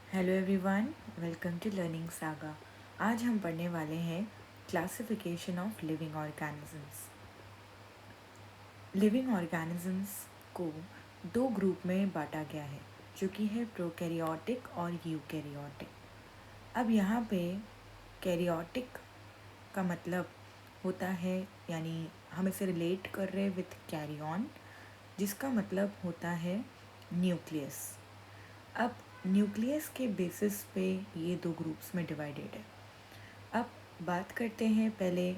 Hello everyone, welcome to Learning Saga. आज हम पढ़ने वाले हैं classification of living organisms. Living organisms को दो ग्रुप में बांटा गया है, जो कि है प्रोकैरियोटिक और यूकैरियोटिक। अब यहाँ पे कैरियोटिक का मतलब होता है, यानी हम इसे रिलेट कर रहे हैं विथ कैरियन, जिसका मतलब होता है न्यूक्लियस। अब न्यूक्लियस के बेसिस पे ये दो ग्रुप्स में डिवाइडेड है। अब बात करते हैं पहले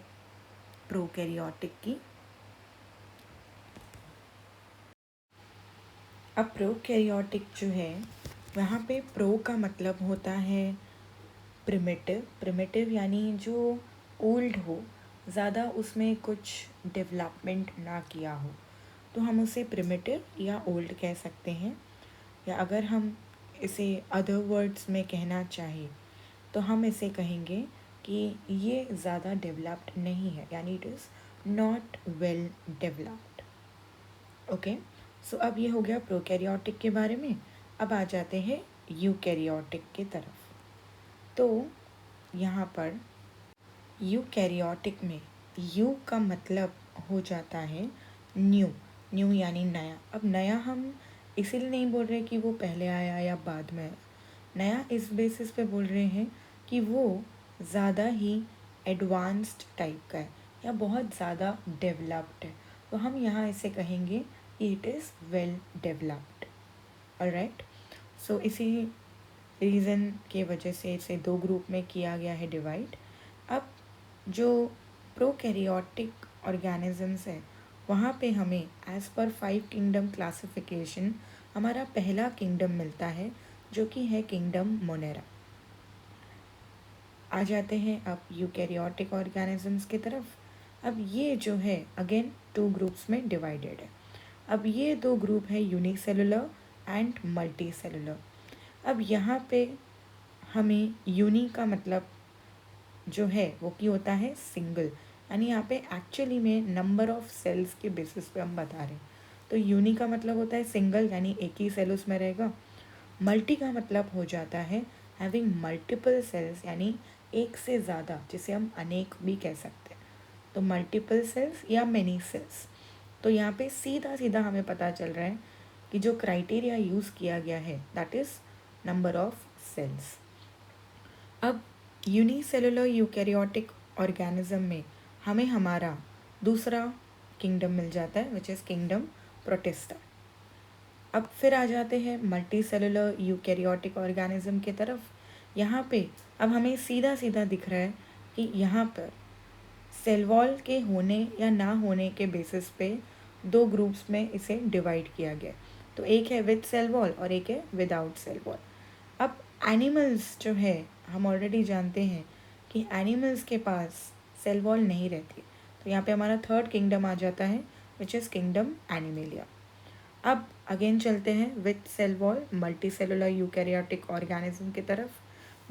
प्रोकैरियोटिक की। अब प्रोकैरियोटिक जो है, वहाँ पे प्रो का मतलब होता है प्रिमिटिव। प्रिमिटिव यानी जो ओल्ड हो, ज़्यादा उसमें कुछ डेवलपमेंट ना किया हो, तो हम उसे प्रिमिटिव या ओल्ड कह सकते हैं। या अगर हम इसे अदर वर्ड्स में कहना चाहिए तो हम इसे कहेंगे कि ये ज़्यादा डेवलप्ड नहीं है, यानी it is not well developed. Okay, so अब ये हो गया प्रोकैरियोटिक के बारे में। अब आ जाते हैं यूकैरियोटिक की तरफ। तो यहाँ पर यूकैरियोटिक में यू का मतलब हो जाता है न्यू। न्यू यानी नया। अब नया हम इसीलिए नहीं बोल रहे कि वो पहले आया या बाद में आया। नया इस बेसिस पे बोल रहे हैं कि वो ज़्यादा ही एडवांस्ड टाइप का है या बहुत ज़्यादा डेवलप्ड है, तो हम यहाँ इसे कहेंगे it is well developed. Alright, so इसी रीज़न के वजह से इसे दो ग्रुप में किया गया है डिवाइड। अब जो प्रोकैरियोटिक ऑर्गेनिजम्स है, वहाँ पे हमें एज़ पर 5 किंगडम क्लासिफिकेशन हमारा पहला किंगडम मिलता है, जो कि है किंगडम मोनेरा। आ जाते हैं अब यूकैरियोटिक ऑर्गेनिजम्स की तरफ। अब ये जो है अगेन टू ग्रुप्स में डिवाइडेड है। अब ये दो ग्रुप है यूनिसेलुलर एंड मल्टी सेलुलर। अब यहाँ पे हमें यूनी का मतलब जो है वो की होता है सिंगल, यानी यहाँ पे एक्चुअली में नंबर ऑफ सेल्स के बेसिस पे हम बता रहे हैं। तो यूनी का मतलब होता है सिंगल, यानी एक ही सेल उसमें रहेगा। मल्टी का मतलब हो जाता है हैविंग मल्टीपल सेल्स, यानी एक से ज़्यादा, जिसे हम अनेक भी कह सकते हैं। तो मल्टीपल सेल्स या मेनी सेल्स। तो यहाँ पे सीधा सीधा हमें पता चल रहा है कि जो क्राइटेरिया यूज़ किया गया है that is number of cells. अब यूनिसेलुलर यूकैरियोटिक ऑर्गेनिज्म में हमें हमारा दूसरा किंगडम मिल जाता है, विच इज़ किंगडम प्रोटिस्टा। अब फिर आ जाते हैं मल्टी सेलुलर यूकैरियोटिक ऑर्गेनिज्म की तरफ। यहाँ पे अब हमें सीधा सीधा दिख रहा है कि यहाँ पर सेल वॉल के होने या ना होने के बेसिस पे दो ग्रुप्स में इसे डिवाइड किया गया। तो एक है विद सेल वॉल और एक है विदाउट सेल वॉल। अब एनिमल्स जो है, हम ऑलरेडी जानते हैं कि एनिमल्स के पास सेल वॉल नहीं रहती। तो यहाँ पे हमारा थर्ड किंगडम आ जाता है, विच इज़ किंगडम एनिमेलिया। अब अगेन चलते हैं with cell wall multicellular eukaryotic organism की तरफ,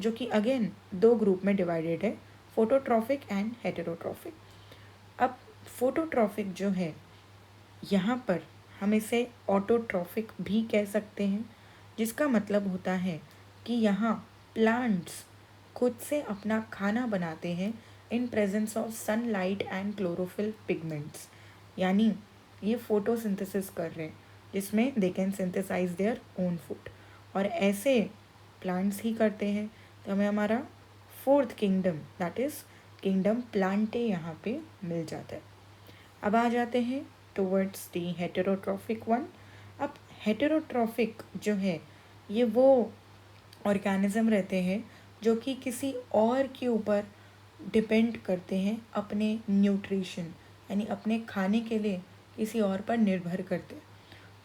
जो कि अगेन दो ग्रुप में डिवाइडेड है, फोटोट्रॉफिक एंड हेटेरोट्रॉफिक। अब फोटोट्रॉफिक जो है, यहाँ पर हम इसे ऑटोट्रॉफिक भी कह सकते हैं, जिसका मतलब होता है कि यहाँ प्लांट्स खुद से अपना खाना बनाते हैं in presence of sunlight and chlorophyll pigments, यानी ये फोटोसिंथेसिस कर रहे हैं जिसमें they can synthesize their own food, और ऐसे प्लांट्स ही करते हैं। तो हमें हमारा fourth kingdom that is kingdom plantae यहाँ पे मिल जाता है। अब आ जाते हैं टुवर्ड्स दी हेटेरोट्रॉफिक वन। अब हेटेरोट्रॉफिक जो है, ये वो ऑर्गेनिज्म रहते हैं जो कि किसी और के ऊपर डिपेंड करते हैं अपने न्यूट्रिशन, यानी अपने खाने के लिए किसी और पर निर्भर करते हैं।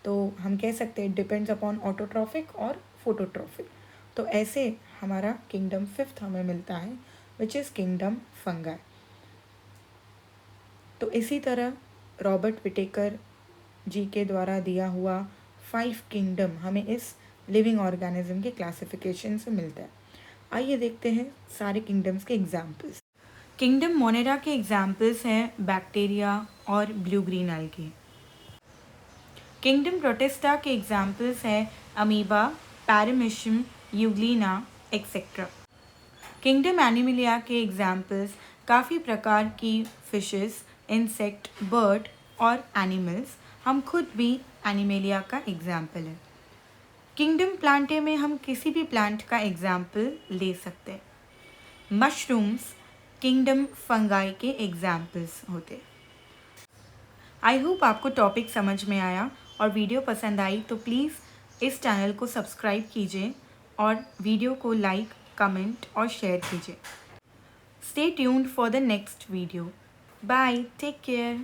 तो हम कह सकते हैं डिपेंड्स अपॉन ऑटोट्रॉफिक और फोटोट्रॉफिक। तो ऐसे हमारा किंगडम फिफ्थ हमें मिलता है, विच इज़ किंगडम फंगाई। तो इसी तरह रॉबर्ट विटेकर जी के द्वारा दिया हुआ 5 किंगडम हमें इस लिविंग ऑर्गेनिज्म के क्लासिफिकेशन से मिलता है। आइए देखते हैं सारे किंगडम्स के एग्जाम्पल्स। किंगडम मोनेरा के एग्जाम्पल्स हैं बैक्टीरिया और blue green algae। Kingdom protista के एग्जाम्पल्स हैं amoeba, paramecium, Euglena etcetera. Kingdom Animalia के एग्जाम्पल्स काफ़ी प्रकार की फिशेस, इंसेक्ट, बर्ड और एनिमल्स। हम खुद भी एनिमलिया का एग्जाम्पल है। किंगडम प्लांटे में हम किसी भी प्लांट का एग्जाम्पल ले सकते हैं। मशरूम्स किंगडम फंगाई के एग्जाम्पल्स होते। आई होप आपको टॉपिक समझ में आया और वीडियो पसंद आई तो प्लीज़ इस चैनल को सब्सक्राइब कीजिए और वीडियो को लाइक, कमेंट और शेयर कीजिए। Stay tuned for the next video. Bye, take care.